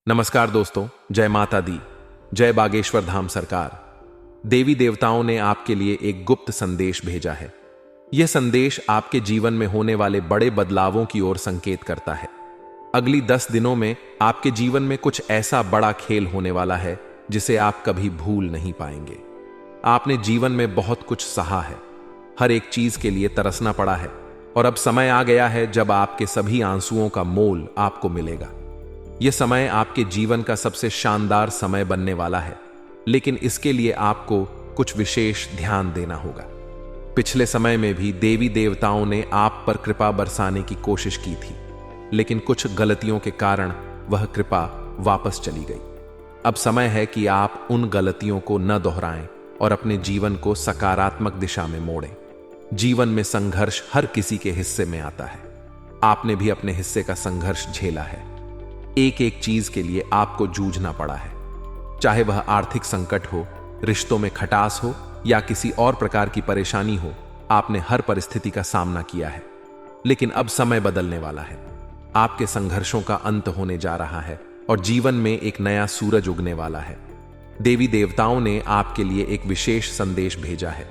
नमस्कार दोस्तों, जय माता दी, जय बागेश्वर धाम सरकार। देवी देवताओं ने आपके लिए एक गुप्त संदेश भेजा है। यह संदेश आपके जीवन में होने वाले बड़े बदलावों की ओर संकेत करता है। अगली 10 दिनों में आपके जीवन में कुछ ऐसा बड़ा खेल होने वाला है जिसे आप कभी भूल नहीं पाएंगे। आपने जीवन में बहुत कुछ सहा है, हर एक चीज के लिए तरसना पड़ा है और अब समय आ गया है जब आपके सभी आंसुओं का मोल आपको मिलेगा। यह समय आपके जीवन का सबसे शानदार समय बनने वाला है, लेकिन इसके लिए आपको कुछ विशेष ध्यान देना होगा। पिछले समय में भी देवी देवताओं ने आप पर कृपा बरसाने की कोशिश की थी, लेकिन कुछ गलतियों के कारण वह कृपा वापस चली गई। अब समय है कि आप उन गलतियों को न दोहराएं और अपने जीवन को सकारात्मक दिशा में मोड़ें। जीवन में संघर्ष हर किसी के हिस्से में आता है। आपने भी अपने हिस्से का संघर्ष झेला है। एक एक चीज के लिए आपको जूझना पड़ा है, चाहे वह आर्थिक संकट हो, रिश्तों में खटास हो या किसी और प्रकार की परेशानी हो। आपने हर परिस्थिति का सामना किया है, लेकिन अब समय बदलने वाला है। आपके संघर्षों का अंत होने जा रहा है और जीवन में एक नया सूरज उगने वाला है। देवी देवताओं ने आपके लिए एक विशेष संदेश भेजा है।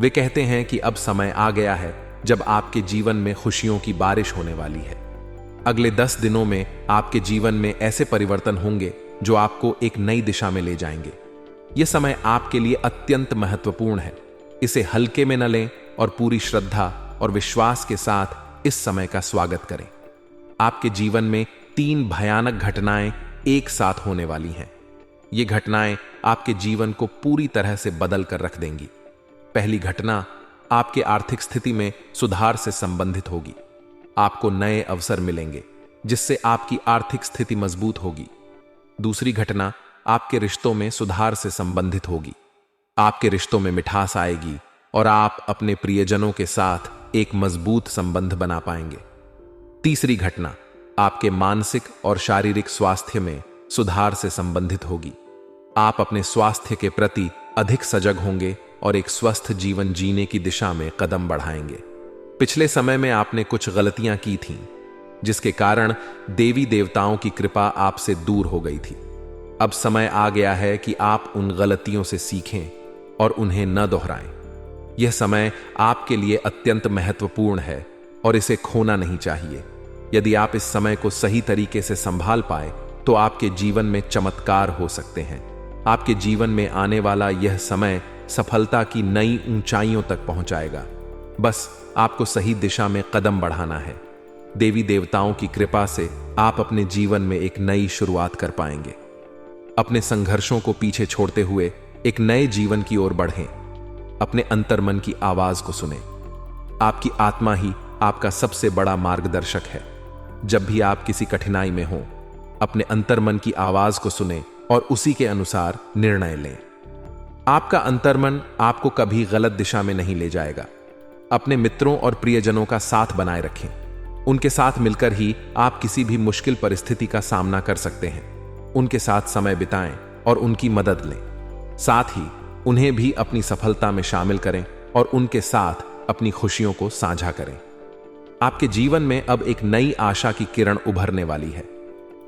वे कहते हैं कि अब समय आ गया है जब आपके जीवन में खुशियों की बारिश होने वाली है। अगले 10 दिनों में आपके जीवन में ऐसे परिवर्तन होंगे जो आपको एक नई दिशा में ले जाएंगे। यह समय आपके लिए अत्यंत महत्वपूर्ण है। इसे हल्के में न लें और पूरी श्रद्धा और विश्वास के साथ इस समय का स्वागत करें। आपके जीवन में 3 भयानक घटनाएं एक साथ होने वाली हैं। ये घटनाएं आपके जीवन को पूरी तरह से बदल कर रख देंगी। पहली घटना आपके आर्थिक स्थिति में सुधार से संबंधित होगी। आपको नए अवसर मिलेंगे जिससे आपकी आर्थिक स्थिति मजबूत होगी। दूसरी घटना आपके रिश्तों में सुधार से संबंधित होगी। आपके रिश्तों में मिठास आएगी और आप अपने प्रियजनों के साथ एक मजबूत संबंध बना पाएंगे। तीसरी घटना आपके मानसिक और शारीरिक स्वास्थ्य में सुधार से संबंधित होगी। आप अपने स्वास्थ्य के प्रति अधिक सजग होंगे और एक स्वस्थ जीवन जीने की दिशा में कदम बढ़ाएंगे। पिछले समय में आपने कुछ गलतियां की थीं, जिसके कारण देवी देवताओं की कृपा आपसे दूर हो गई थी। अब समय आ गया है कि आप उन गलतियों से सीखें और उन्हें न दोहराएं। यह समय आपके लिए अत्यंत महत्वपूर्ण है और इसे खोना नहीं चाहिए। यदि आप इस समय को सही तरीके से संभाल पाए तो आपके जीवन में चमत्कार हो सकते हैं। आपके जीवन में आने वाला यह समय सफलता की नई ऊंचाइयों तक पहुंचाएगा। बस आपको सही दिशा में कदम बढ़ाना है। देवी देवताओं की कृपा से आप अपने जीवन में एक नई शुरुआत कर पाएंगे। अपने संघर्षों को पीछे छोड़ते हुए एक नए जीवन की ओर बढ़ें। अपने अंतर्मन की आवाज को सुनें। आपकी आत्मा ही आपका सबसे बड़ा मार्गदर्शक है। जब भी आप किसी कठिनाई में हों, अपने अंतर्मन की आवाज को सुनें और उसी के अनुसार निर्णय लें। आपका अंतर्मन आपको कभी गलत दिशा में नहीं ले जाएगा। अपने मित्रों और प्रियजनों का साथ बनाए रखें। उनके साथ मिलकर ही आप किसी भी मुश्किल परिस्थिति का सामना कर सकते हैं। उनके साथ समय बिताएं और उनकी मदद लें। साथ ही उन्हें भी अपनी सफलता में शामिल करें और उनके साथ अपनी खुशियों को साझा करें। आपके जीवन में अब एक नई आशा की किरण उभरने वाली है।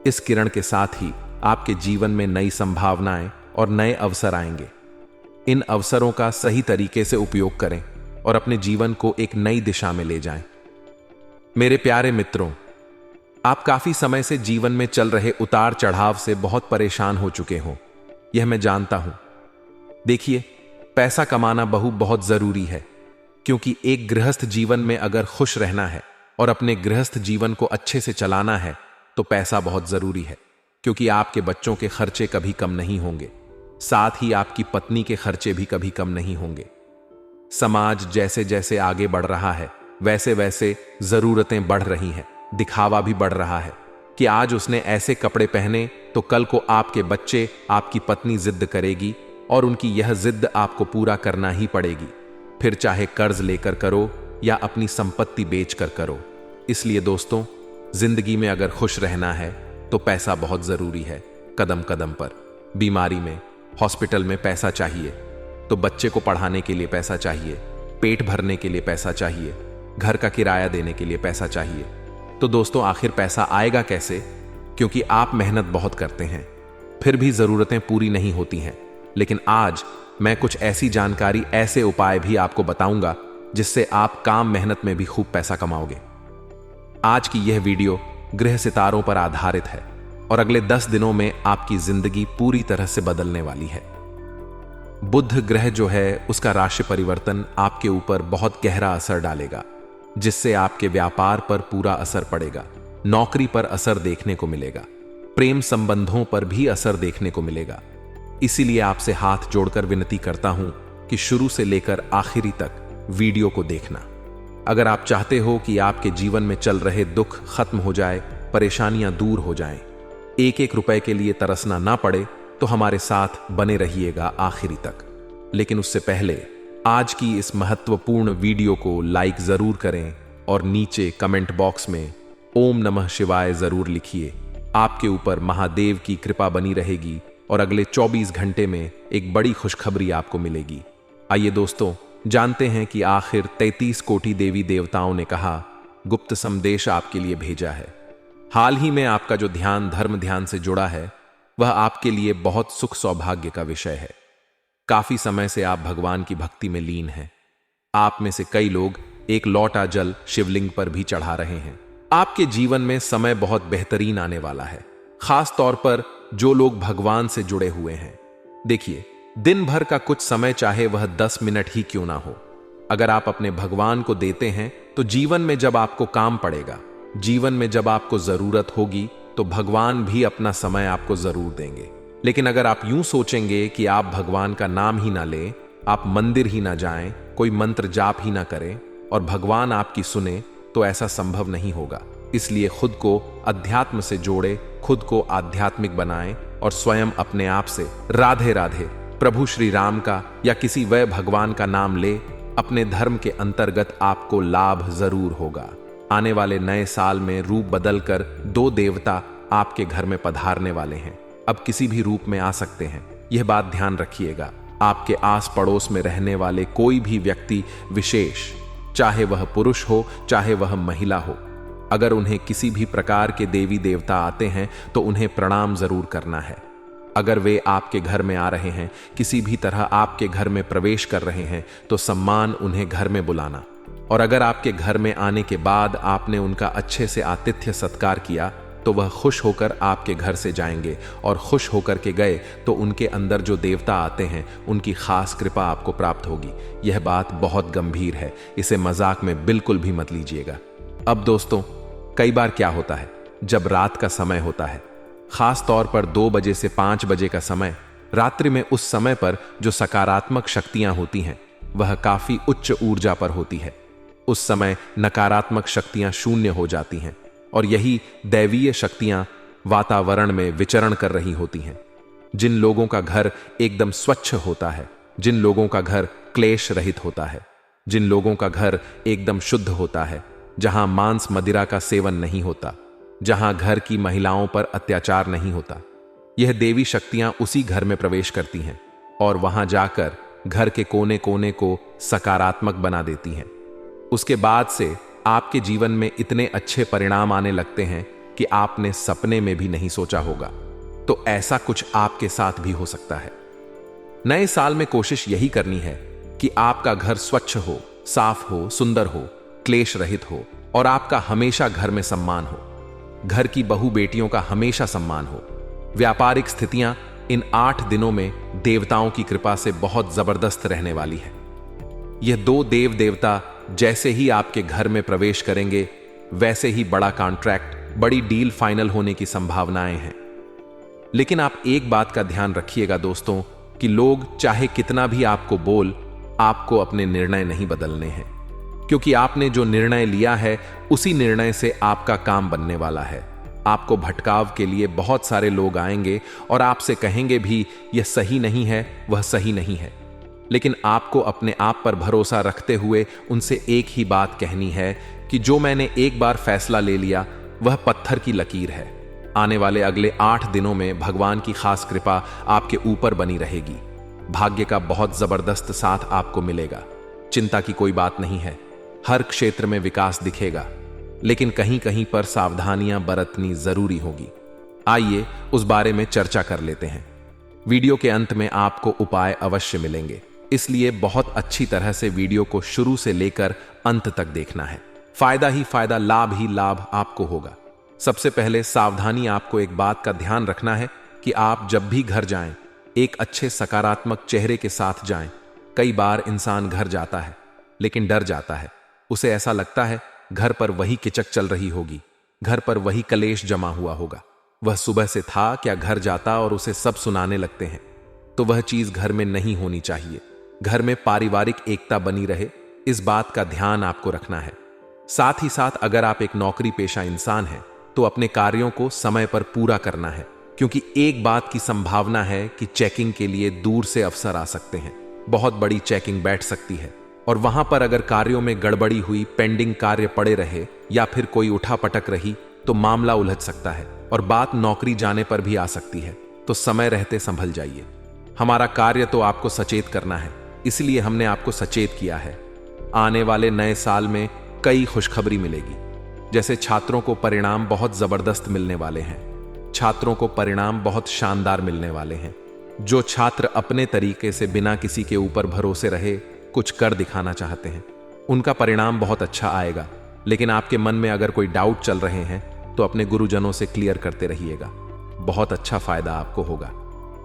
इस किरण के साथ ही आपके जीवन में नई संभावनाएं और नए अवसर आएंगे। इन अवसरों का सही तरीके से उपयोग करें और अपने जीवन को एक नई दिशा में ले जाएं। मेरे प्यारे मित्रों, आप काफी समय से जीवन में चल रहे उतार चढ़ाव से बहुत परेशान हो चुके हो, यह मैं जानता हूं। देखिए, पैसा कमाना बहुत जरूरी है, क्योंकि एक गृहस्थ जीवन में अगर खुश रहना है और अपने गृहस्थ जीवन को अच्छे से चलाना है तो पैसा बहुत जरूरी है, क्योंकि आपके बच्चों के खर्चे कभी कम नहीं होंगे। साथ ही आपकी पत्नी के खर्चे भी कभी कम नहीं होंगे। समाज जैसे जैसे आगे बढ़ रहा है, वैसे वैसे जरूरतें बढ़ रही हैं। दिखावा भी बढ़ रहा है कि आज उसने ऐसे कपड़े पहने तो कल को आपके बच्चे, आपकी पत्नी जिद करेगी और उनकी यह जिद आपको पूरा करना ही पड़ेगी, फिर चाहे कर्ज लेकर करो या अपनी संपत्ति बेचकर करो। इसलिए दोस्तों, जिंदगी में अगर खुश रहना है तो पैसा बहुत जरूरी है। कदम कदम पर बीमारी में, हॉस्पिटल में पैसा चाहिए, तो बच्चे को पढ़ाने के लिए पैसा चाहिए, पेट भरने के लिए पैसा चाहिए, घर का किराया देने के लिए पैसा चाहिए। तो दोस्तों, आखिर पैसा आएगा कैसे? क्योंकि आप मेहनत बहुत करते हैं, फिर भी जरूरतें पूरी नहीं होती हैं। लेकिन आज मैं कुछ ऐसी जानकारी, ऐसे उपाय भी आपको बताऊंगा जिससे आप काम मेहनत में भी खूब पैसा कमाओगे। आज की यह वीडियो ग्रह सितारों पर आधारित है और अगले 10 दिनों में आपकी जिंदगी पूरी तरह से बदलने वाली है। बुध ग्रह जो है, उसका राशि परिवर्तन आपके ऊपर बहुत गहरा असर डालेगा, जिससे आपके व्यापार पर पूरा असर पड़ेगा, नौकरी पर असर देखने को मिलेगा, प्रेम संबंधों पर भी असर देखने को मिलेगा। इसीलिए आपसे हाथ जोड़कर विनती करता हूं कि शुरू से लेकर आखिरी तक वीडियो को देखना। अगर आप चाहते हो कि आपके जीवन में चल रहे दुख खत्म हो जाए, परेशानियां दूर हो जाएं, एक एक रुपए के लिए तरसना ना पड़े, तो हमारे साथ बने रहिएगा आखिरी तक। लेकिन उससे पहले आज की इस महत्वपूर्ण वीडियो को लाइक जरूर करें और नीचे कमेंट बॉक्स में ओम नमः शिवाय जरूर लिखिए। आपके ऊपर महादेव की कृपा बनी रहेगी और अगले 24 घंटे में एक बड़ी खुशखबरी आपको मिलेगी। आइए दोस्तों, जानते हैं कि आखिर 33 कोटि देवी देवताओं ने कहा गुप्त संदेश आपके लिए भेजा है। हाल ही में आपका जो ध्यान धर्म ध्यान से जुड़ा है, वह आपके लिए बहुत सुख सौभाग्य का विषय है। काफी समय से आप भगवान की भक्ति में लीन हैं। आप में से कई लोग एक लोटा जल शिवलिंग पर भी चढ़ा रहे हैं। आपके जीवन में समय बहुत बेहतरीन आने वाला है, खास तौर पर जो लोग भगवान से जुड़े हुए हैं। देखिए, दिन भर का कुछ समय, चाहे वह 10 मिनट ही क्यों ना हो, अगर आप अपने भगवान को देते हैं, तो जीवन में जब आपको काम पड़ेगा, जीवन में जब आपको जरूरत होगी, तो भगवान भी अपना समय आपको जरूर देंगे। लेकिन अगर आप यूं सोचेंगे कि आप भगवान का नाम ही ना लें, आप मंदिर ही ना जाएं, कोई मंत्र जाप ही ना करें और भगवान आपकी सुने, तो ऐसा संभव नहीं होगा। इसलिए खुद को अध्यात्म से जोड़े, खुद को आध्यात्मिक बनाएं और स्वयं अपने आप से राधे राधे, प्रभु श्री राम का या किसी वह भगवान का नाम ले। अपने धर्म के अंतर्गत आपको लाभ जरूर होगा। आने वाले नए साल में रूप बदलकर 2 देवता आपके घर में पधारने वाले हैं। अब किसी भी रूप में आ सकते हैं, यह बात ध्यान रखिएगा। आपके आस पड़ोस में रहने वाले कोई भी व्यक्ति विशेष, चाहे वह पुरुष हो चाहे वह महिला हो, अगर उन्हें किसी भी प्रकार के देवी देवता आते हैं तो उन्हें प्रणाम जरूर करना है। अगर वे आपके घर में आ रहे हैं, किसी भी तरह आपके घर में प्रवेश कर रहे हैं, तो सम्मान उन्हें घर में बुलाना। और अगर आपके घर में आने के बाद आपने उनका अच्छे से आतिथ्य सत्कार किया, तो वह खुश होकर आपके घर से जाएंगे और खुश होकर के गए तो उनके अंदर जो देवता आते हैं, उनकी खास कृपा आपको प्राप्त होगी। यह बात बहुत गंभीर है, इसे मजाक में बिल्कुल भी मत लीजिएगा। अब दोस्तों, कई बार क्या होता है, जब रात का समय होता है, खास तौर पर 2 बजे से 5 बजे का समय, रात्रि में उस समय पर जो सकारात्मक शक्तियां होती हैं, वह काफी उच्च ऊर्जा पर होती है। उस समय नकारात्मक शक्तियां शून्य हो जाती हैं और यही दैवीय शक्तियां वातावरण में विचरण कर रही होती हैं। जिन लोगों का घर एकदम स्वच्छ होता है, जिन लोगों का घर क्लेश रहित होता है, जिन लोगों का घर एकदम शुद्ध होता है, जहां मांस मदिरा का सेवन नहीं होता, जहां घर की महिलाओं पर अत्याचार नहीं होता, यह देवी शक्तियां उसी घर में प्रवेश करती हैं और वहां जाकर घर के कोने कोने को सकारात्मक बना देती हैं। उसके बाद से आपके जीवन में इतने अच्छे परिणाम आने लगते हैं कि आपने सपने में भी नहीं सोचा होगा। तो ऐसा कुछ आपके साथ भी हो सकता है। नए साल में कोशिश यही करनी है कि आपका घर स्वच्छ हो, साफ हो, सुंदर हो, क्लेश रहित हो और आपका हमेशा घर में सम्मान हो। घर की बहू बेटियों का हमेशा सम्मान हो। व्यापारिक स्थितियां इन 8 दिनों में देवताओं की कृपा से बहुत जबरदस्त रहने वाली है। यह 2 देव देवता जैसे ही आपके घर में प्रवेश करेंगे, वैसे ही बड़ा कॉन्ट्रैक्ट, बड़ी डील फाइनल होने की संभावनाएं हैं। लेकिन आप एक बात का ध्यान रखिएगा दोस्तों, कि लोग चाहे कितना भी आपको बोल, आपको अपने निर्णय नहीं बदलने हैं, क्योंकि आपने जो निर्णय लिया है उसी निर्णय से आपका काम बनने वाला है। आपको भटकाव के लिए बहुत सारे लोग आएंगे और आपसे कहेंगे भी यह सही नहीं है, वह सही नहीं है। लेकिन आपको अपने आप पर भरोसा रखते हुए उनसे एक ही बात कहनी है कि जो मैंने एक बार फैसला ले लिया वह पत्थर की लकीर है। आने वाले अगले 8 दिनों में भगवान की खास कृपा आपके ऊपर बनी रहेगी। भाग्य का बहुत जबरदस्त साथ आपको मिलेगा। चिंता की कोई बात नहीं है, हर क्षेत्र में विकास दिखेगा, लेकिन कहीं कहीं पर सावधानियां बरतनी जरूरी होगी। आइए उस बारे में चर्चा कर लेते हैं। वीडियो के अंत में आपको उपाय अवश्य मिलेंगे, इसलिए बहुत अच्छी तरह से वीडियो को शुरू से लेकर अंत तक देखना है। फायदा ही फायदा, लाभ ही लाभ आपको होगा। सबसे पहले सावधानी, आपको एक बात का ध्यान रखना है कि आप जब भी घर जाएं, एक अच्छे सकारात्मक चेहरे के साथ जाएं। कई बार इंसान घर जाता है लेकिन डर जाता है। उसे ऐसा लगता है घर पर वही किचक चल रही होगी, घर पर वही कलेश जमा हुआ होगा। वह सुबह से था क्या घर जाता और उसे सब सुनाने लगते हैं। तो वह चीज घर में नहीं होनी चाहिए। घर में पारिवारिक एकता बनी रहे, इस बात का ध्यान आपको रखना है। साथ ही साथ अगर आप एक नौकरी पेशा इंसान हैं तो अपने कार्यों को समय पर पूरा करना है, क्योंकि एक बात की संभावना है कि चेकिंग के लिए दूर से अफसर आ सकते हैं। बहुत बड़ी चेकिंग बैठ सकती है और वहां पर अगर कार्यों में गड़बड़ी हुई, पेंडिंग कार्य पड़े रहे या फिर कोई उठापटक रही तो मामला उलझ सकता है और बात नौकरी जाने पर भी आ सकती है। तो समय रहते संभल जाइए। हमारा कार्य तो आपको सचेत करना है, इसलिए हमने आपको सचेत किया है। आने वाले नए साल में कई खुशखबरी मिलेगी। जैसे छात्रों को परिणाम बहुत जबरदस्त मिलने वाले हैं। छात्रों को परिणाम बहुत शानदार मिलने वाले हैं। जो छात्र अपने तरीके से बिना किसी के ऊपर भरोसे रहे कुछ कर दिखाना चाहते हैं, उनका परिणाम बहुत अच्छा आएगा। लेकिन आपके मन में अगर कोई डाउट चल रहे हैं तो अपने गुरुजनों से क्लियर करते रहिएगा, बहुत अच्छा फायदा आपको होगा।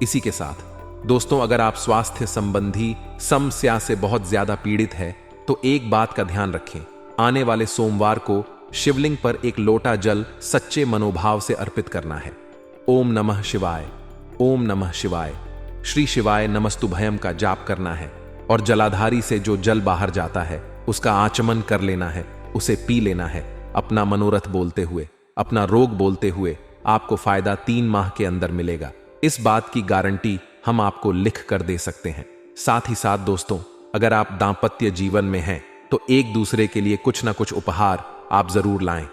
इसी के साथ दोस्तों, अगर आप स्वास्थ्य संबंधी समस्या से बहुत ज्यादा पीड़ित है तो एक बात का ध्यान रखें। आने वाले सोमवार को शिवलिंग पर एक लोटा जल सच्चे मनोभाव से अर्पित करना है। ओम नमः शिवाय, ओम नमः शिवाय, श्री शिवाय नमस्तुभयम का जाप करना है और जलाधारी से जो जल बाहर जाता है उसका आचमन कर लेना है, उसे पी लेना है। अपना मनोरथ बोलते हुए, अपना रोग बोलते हुए आपको फायदा 3 माह के अंदर मिलेगा। इस बात की गारंटी हम आपको लिख कर दे सकते हैं। साथ ही साथ दोस्तों, अगर आप दांपत्य जीवन में हैं तो एक दूसरे के लिए कुछ ना कुछ उपहार आप जरूर लाएं,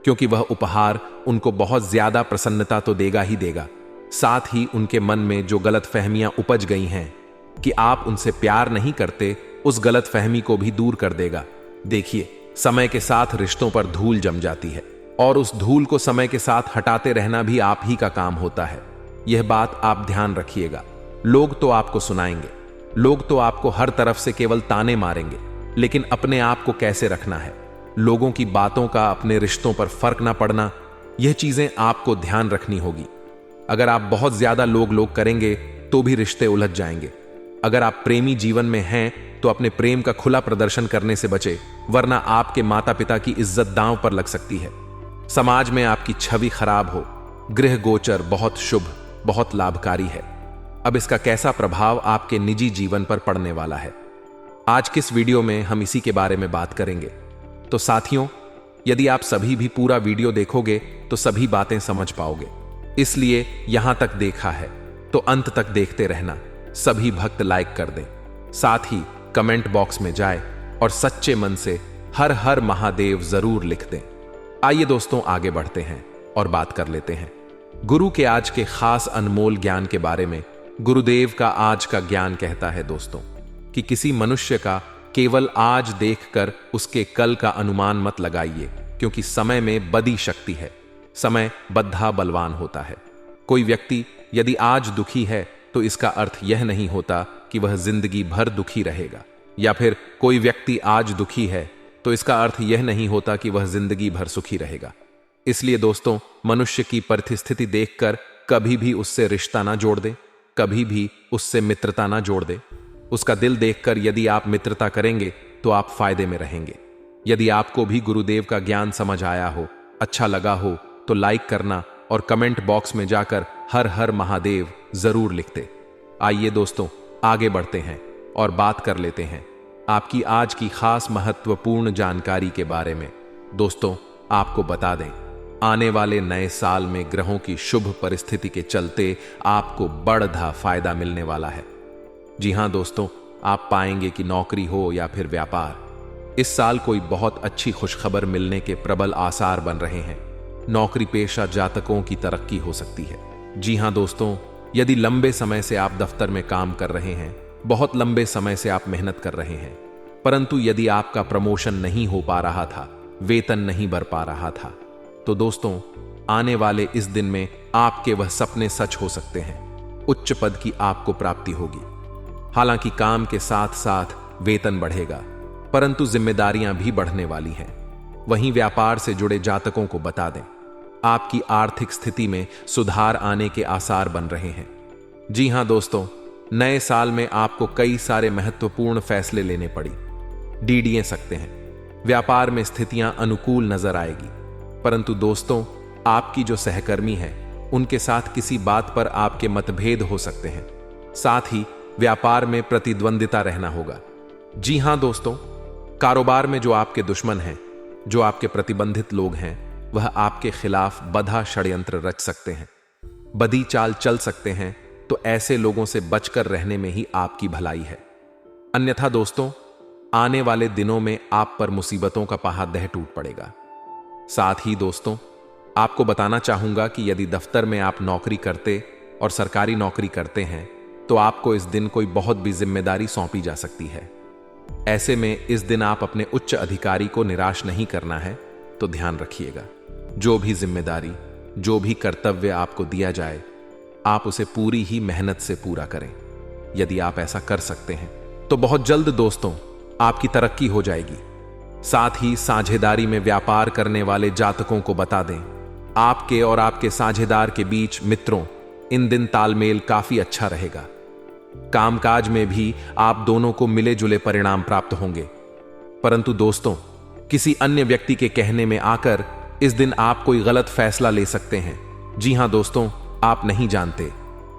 क्योंकि वह उपहार उनको बहुत ज्यादा प्रसन्नता तो देगा ही देगा, साथ ही उनके मन में जो गलतफहमियां उपज गई हैं कि आप उनसे प्यार नहीं करते, उस गलतफहमी को भी दूर कर देगा। देखिए, समय के साथ रिश्तों पर धूल जम जाती है और उस धूल को समय के साथ हटाते रहना भी आप ही का काम होता है। यह बात आप ध्यान रखिएगा। लोग तो आपको सुनाएंगे, लोग तो आपको हर तरफ से केवल ताने मारेंगे, लेकिन अपने आप को कैसे रखना है, लोगों की बातों का अपने रिश्तों पर फर्क ना पड़ना, यह चीजें आपको ध्यान रखनी होगी। अगर आप बहुत ज्यादा लोग करेंगे तो भी रिश्ते उलझ जाएंगे। अगर आप प्रेमी जीवन में हैं तो अपने प्रेम का खुला प्रदर्शन करने से बचे, वरना आपके माता पिता की इज्जत दांव पर लग सकती है। समाज में आपकी छवि खराब हो। गृह गोचर बहुत शुभ, बहुत लाभकारी है। अब इसका कैसा प्रभाव आपके निजी जीवन पर पड़ने वाला है, आज किस वीडियो में हम इसी के बारे में बात करेंगे। तो साथियों, यदि आप सभी भी पूरा वीडियो देखोगे तो सभी बातें समझ पाओगे, इसलिए यहां तक देखा है तो अंत तक देखते रहना। सभी भक्त लाइक कर दें, साथ ही कमेंट बॉक्स में जाए और सच्चे मन से हर हर महादेव जरूर लिख दें। आइए दोस्तों, आगे बढ़ते हैं और बात कर लेते हैं गुरु के आज के खास अनमोल ज्ञान के बारे में। गुरुदेव का आज का ज्ञान कहता है दोस्तों कि किसी मनुष्य का केवल आज देखकर उसके कल का अनुमान मत लगाइए, क्योंकि समय में बदी शक्ति है। समय बद्धा बलवान होता है। कोई व्यक्ति यदि आज दुखी है तो इसका अर्थ यह नहीं होता कि वह जिंदगी भर दुखी रहेगा, या फिर कोई व्यक्ति आज दुखी है तो इसका अर्थ यह नहीं होता कि वह जिंदगी भर सुखी रहेगा। इसलिए दोस्तों, मनुष्य की परिस्थिति देखकर कभी भी उससे रिश्ता ना जोड़ दे, कभी भी उससे मित्रता ना जोड़ दे। उसका दिल देखकर यदि आप मित्रता करेंगे तो आप फायदे में रहेंगे। यदि आपको भी गुरुदेव का ज्ञान समझ आया हो, अच्छा लगा हो, तो लाइक करना और कमेंट बॉक्स में जाकर हर हर महादेव जरूर लिखते। आइए दोस्तों, आगे बढ़ते हैं और बात कर लेते हैं आपकी आज की खास महत्वपूर्ण जानकारी के बारे में। दोस्तों, आपको बता दें, आने वाले नए साल में ग्रहों की शुभ परिस्थिति के चलते आपको बड़ा फायदा मिलने वाला है। जी हां दोस्तों, आप पाएंगे कि नौकरी हो या फिर व्यापार, इस साल कोई बहुत अच्छी खुशखबर मिलने के प्रबल आसार बन रहे हैं। नौकरी पेशा जातकों की तरक्की हो सकती है। जी हां दोस्तों, यदि लंबे समय से आप दफ्तर में काम कर रहे हैं, बहुत लंबे समय से आप मेहनत कर रहे हैं, परंतु यदि आपका प्रमोशन नहीं हो पा रहा था, वेतन नहीं बढ़ पा रहा था, तो दोस्तों आने वाले इस दिन में आपके वह सपने सच हो सकते हैं। उच्च पद की आपको प्राप्ति होगी। हालांकि काम के साथ साथ वेतन बढ़ेगा, परंतु जिम्मेदारियां भी बढ़ने वाली हैं। वहीं व्यापार से जुड़े जातकों को बता दें, आपकी आर्थिक स्थिति में सुधार आने के आसार बन रहे हैं। जी हां दोस्तों, नए साल में आपको कई सारे महत्वपूर्ण फैसले लेने पड़ी डीडीए सकते हैं। व्यापार में स्थितियां अनुकूल नजर आएगी, परंतु दोस्तों, आपकी जो सहकर्मी है उनके साथ किसी बात पर आपके मतभेद हो सकते हैं। साथ ही व्यापार में प्रतिद्वंदिता रहना होगा। जी हां दोस्तों, कारोबार में जो आपके दुश्मन हैं, जो आपके प्रतिबंधित लोग हैं, वह आपके खिलाफ बधा षड्यंत्र रच सकते हैं, बदी चाल चल सकते हैं। तो ऐसे लोगों से बचकर रहने में ही आपकी भलाई है। अन्यथा दोस्तों, आने वाले दिनों में आप पर मुसीबतों का पहाड़ टूट पड़ेगा। साथ ही दोस्तों, आपको बताना चाहूंगा कि यदि दफ्तर में आप नौकरी करते और सरकारी नौकरी करते हैं तो आपको इस दिन कोई बहुत भी जिम्मेदारी सौंपी जा सकती है। ऐसे में इस दिन आप अपने उच्च अधिकारी को निराश नहीं करना है, तो ध्यान रखिएगा। जो भी जिम्मेदारी, जो भी कर्तव्य आपको दिया जाए, आप उसे पूरी ही मेहनत से पूरा करें। यदि आप ऐसा कर सकते हैं तो बहुत जल्द दोस्तों आपकी तरक्की हो जाएगी। साथ ही साझेदारी में व्यापार करने वाले जातकों को बता दें, आपके और आपके साझेदार के बीच मित्रों इन दिन तालमेल काफी अच्छा रहेगा। कामकाज में भी आप दोनों को मिले जुले परिणाम प्राप्त होंगे। परंतु दोस्तों, किसी अन्य व्यक्ति के कहने में आकर इस दिन आप कोई गलत फैसला ले सकते हैं। जी हां दोस्तों, आप नहीं जानते,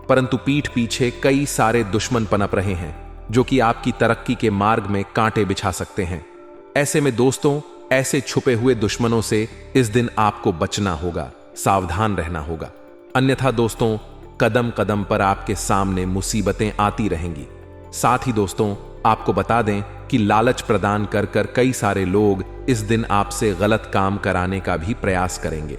परंतु पीठ पीछे कई सारे दुश्मन पनप रहे हैं जो कि आपकी तरक्की के मार्ग में कांटे बिछा सकते हैं। ऐसे में दोस्तों, ऐसे छुपे हुए दुश्मनों से इस दिन आपको बचना होगा, सावधान रहना होगा। अन्यथा दोस्तों, कदम कदम पर आपके सामने मुसीबतें आती रहेंगी। साथ ही दोस्तों, आपको बता दें कि लालच प्रदान कर कर कई सारे लोग इस दिन आपसे गलत काम कराने का भी प्रयास करेंगे।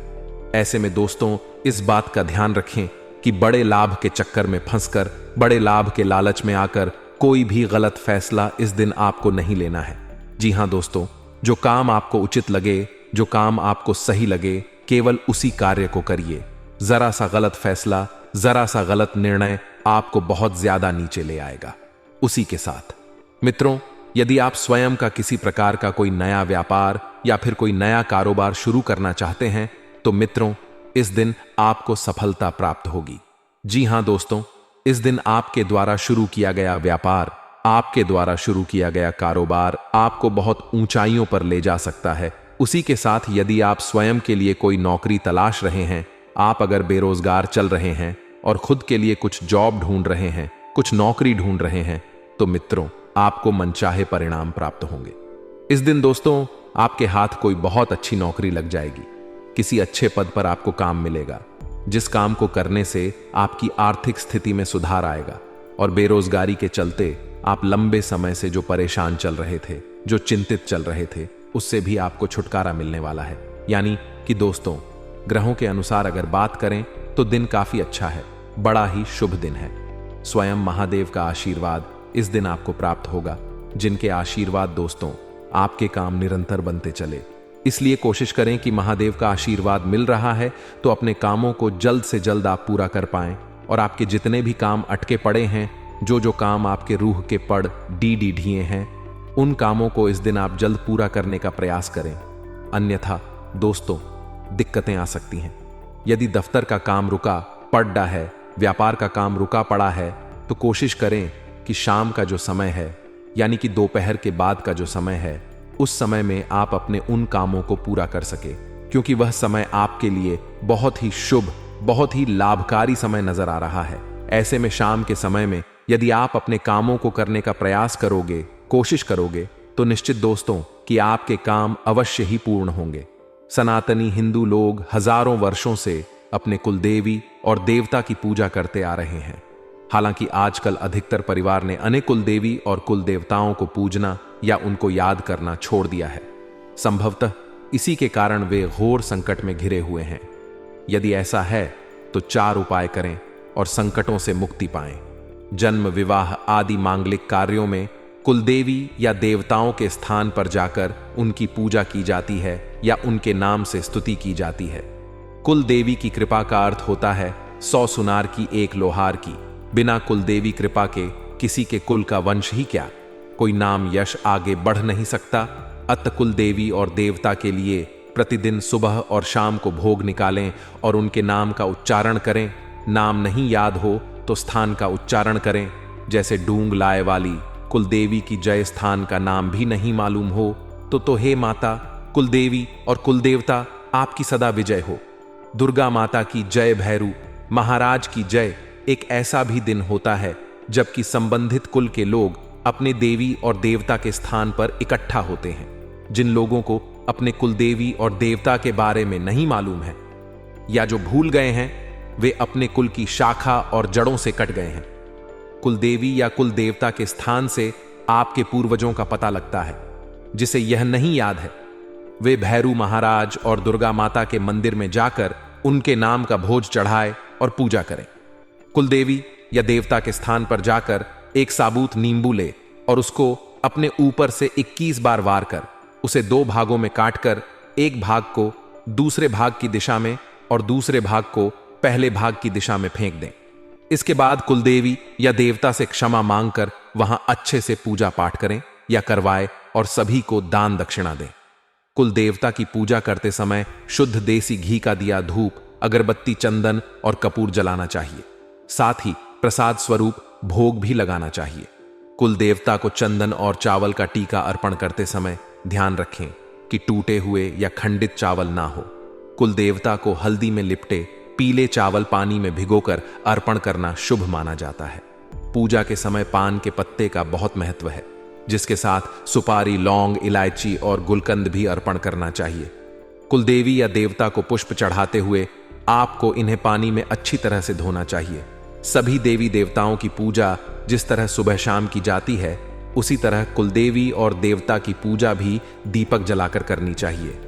ऐसे में दोस्तों, इस बात का ध्यान रखें कि बड़े लाभ के चक्कर में फंसकर, बड़े लाभ के लालच में आकर कोई भी गलत फैसला इस दिन आपको नहीं लेना है। जी हां दोस्तों, जो काम आपको उचित लगे, जो काम आपको सही लगे, केवल उसी कार्य को करिए। जरा सा गलत फैसला, जरा सा गलत निर्णय आपको बहुत ज्यादा नीचे ले आएगा। उसी के साथ मित्रों, यदि आप स्वयं का किसी प्रकार का कोई नया व्यापार या फिर कोई नया कारोबार शुरू करना चाहते हैं तो मित्रों, इस दिन आपको सफलता प्राप्त होगी। जी हां दोस्तों, इस दिन आपके द्वारा शुरू किया गया व्यापार, आपके द्वारा शुरू किया गया कारोबार आपको बहुत ऊंचाइयों पर ले जा सकता है। उसी के साथ यदि आप स्वयं के लिए कोई नौकरी तलाश रहे हैं, आप अगर बेरोजगार चल रहे हैं और खुद के लिए कुछ जॉब ढूंढ रहे हैं, कुछ नौकरी ढूंढ रहे हैं, तो मित्रों, आपको मनचाहे परिणाम प्राप्त होंगे। इस दिन दोस्तों, आपके हाथ कोई बहुत अच्छी नौकरी लग जाएगी। किसी अच्छे पद पर आपको काम मिलेगा, जिस काम को करने से आपकी आर्थिक स्थिति में सुधार आएगा और बेरोजगारी के चलते आप लंबे समय से जो परेशान चल रहे थे, जो चिंतित चल रहे थे, उससे भी आपको छुटकारा मिलने वाला है। यानी कि दोस्तों, ग्रहों के अनुसार अगर बात करें तो दिन काफी अच्छा है, बड़ा ही शुभ दिन है। स्वयं महादेव का आशीर्वाद इस दिन आपको प्राप्त होगा, जिनके आशीर्वाद दोस्तों आपके काम निरंतर बनते चले। इसलिए कोशिश करें कि महादेव का आशीर्वाद मिल रहा है तो अपने कामों को जल्द से जल्द आप पूरा कर पाएं और आपके जितने भी काम अटके पड़े हैं, जो काम आपके रूह के पड़ डी ढिए हैं, उन कामों को इस दिन आप जल्द पूरा करने का प्रयास करें। अन्यथा दोस्तों, दिक्कतें आ सकती हैं। यदि दफ्तर का काम रुका पड़ा है, व्यापार का काम रुका पड़ा है, तो कोशिश करें कि शाम का जो समय है, यानी कि दोपहर के बाद का जो समय है, उस समय में आप अपने उन कामों को पूरा कर सके, क्योंकि वह समय आपके लिए बहुत ही शुभ, बहुत ही लाभकारी समय नजर आ रहा है। ऐसे में शाम के समय में यदि आप अपने कामों को करने का प्रयास करोगे, कोशिश करोगे, तो निश्चित दोस्तों कि आपके काम अवश्य ही पूर्ण होंगे। सनातनी हिंदू लोग हजारों वर्षों से अपने कुलदेवी और देवता की पूजा करते आ रहे हैं। हालांकि आजकल अधिकतर परिवार ने अनेक कुलदेवी और कुल देवताओं को पूजना या उनको याद करना छोड़ दिया है। संभवतः इसी के कारण वे घोर संकट में घिरे हुए हैं। यदि ऐसा है तो 4 उपाय करें और संकटों से मुक्ति पाएं। जन्म, विवाह आदि मांगलिक कार्यों में कुलदेवी या देवताओं के स्थान पर जाकर उनकी पूजा की जाती है या उनके नाम से स्तुति की जाती है। कुल देवी की कृपा का अर्थ होता है 100 सुनार की एक लोहार की। बिना कुल देवी कृपा के किसी के कुल का वंश ही क्या, कोई नाम यश आगे बढ़ नहीं सकता। अत कुल देवी और देवता के लिए प्रतिदिन सुबह और शाम को भोग निकालें और उनके नाम का उच्चारण करें। नाम नहीं याद हो तो स्थान का उच्चारण करें। जैसे डूंग लाए वाली कुलदेवी की जय स्थान का नाम भी नहीं मालूम हो तो हे माता कुलदेवी और कुलदेवता आपकी सदा विजय हो। दुर्गा माता की जय, भैरू महाराज की जय। एक ऐसा भी दिन होता है जबकि संबंधित कुल के लोग अपने देवी और देवता के स्थान पर इकट्ठा होते हैं। जिन लोगों को अपने कुलदेवी और देवता के बारे में नहीं मालूम है या जो भूल गए हैं, वे अपने कुल की शाखा और जड़ों से कट गए हैं। कुलदेवी या कुल देवता के स्थान से आपके पूर्वजों का पता लगता है। जिसे यह नहीं याद है वे भैरू महाराज और दुर्गा माता के मंदिर में जाकर उनके नाम का भोज चढ़ाए और पूजा करें। कुलदेवी या देवता के स्थान पर जाकर एक साबुत नींबू ले और उसको अपने ऊपर से 21 बार वार कर उसे 2 भागों में काटकर एक भाग को दूसरे भाग की दिशा में और दूसरे भाग को पहले भाग की दिशा में फेंक दें। इसके बाद कुलदेवी या देवता से क्षमा मांगकर वहां अच्छे से पूजा पाठ करें या करवाए और सभी को दान दक्षिणा दें। कुल देवता की पूजा करते समय शुद्ध देसी घी का दिया, धूप, अगरबत्ती, चंदन और कपूर जलाना चाहिए। साथ ही प्रसाद स्वरूप भोग भी लगाना चाहिए। कुल देवता को चंदन और चावल का टीका अर्पण करते समय ध्यान रखें कि टूटे हुए या खंडित चावल ना हो। कुल देवता को हल्दी में लिपटे पीले चावल पानी में भिगोकर अर्पण करना शुभ माना जाता है। पूजा के समय पान के पत्ते का बहुत महत्व है, जिसके साथ सुपारी, लौंग, इलायची और गुलकंद भी अर्पण करना चाहिए। कुलदेवी या देवता को पुष्प चढ़ाते हुए आपको इन्हें पानी में अच्छी तरह से धोना चाहिए। सभी देवी देवताओं की पूजा जिस तरह सुबह शाम की जाती है, उसी तरह कुलदेवी और देवता की पूजा भी दीपक जलाकर करनी चाहिए।